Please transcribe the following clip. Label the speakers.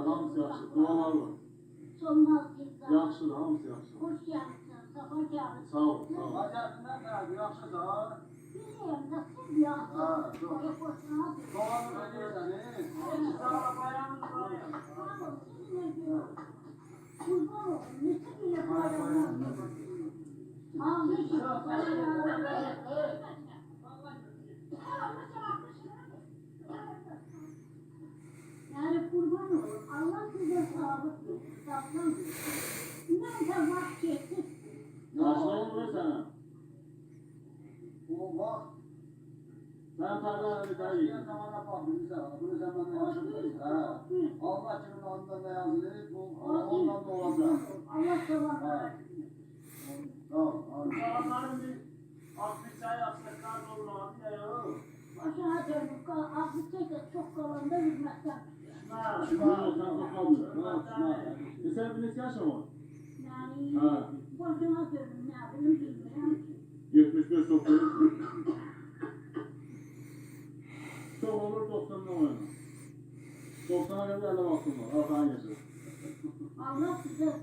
Speaker 1: hamısı yaxşı. Dualarla.
Speaker 2: Solmaz güzel.
Speaker 1: Yaxşıdır, hamısı yaxşı.
Speaker 2: Hoş geldin. Sabah geldin.
Speaker 1: Sağ ol, sağ ol.
Speaker 3: Hacatından da yaxşı da.
Speaker 2: Bilmiyorum nasıl ya.
Speaker 3: Ha, dur.
Speaker 2: Oraya boşuna al.
Speaker 3: Doğanı verirsen,
Speaker 2: Sağ ol, sizinle diyor. Kurban olun. Nasıl bile bayramlar. Ahmet yok. Yani kurban olun. Allah size sağlık verir. Sağlık verir. Ben de vazgeçtim.
Speaker 1: Yaşlı olur sana.
Speaker 3: Bu bak.
Speaker 1: Sen tarlana bir tane
Speaker 3: Yaşayan zamana bak, bunu zamanla yaşamayız. Allah kimin ondan da yazılır, bu ondan da olacak.
Speaker 2: Allah sabah versin.
Speaker 3: Tamam,
Speaker 4: Adamların bir aklı yapsak olmadı ya yok.
Speaker 2: Başına dönüp Afrika'da çok kalanda hizmetten.
Speaker 4: Ha,
Speaker 1: Şimdi sen topladı. Sen bir nesil yaşam var?
Speaker 2: Yani
Speaker 1: Ha.
Speaker 2: başına dönüp ne bileyim bilmiyorum ki.
Speaker 1: 75 90. Çok olur 90'dan oynama. 90'a kadar 50 baktım var. Allah'ın yaşasın.
Speaker 2: Allah size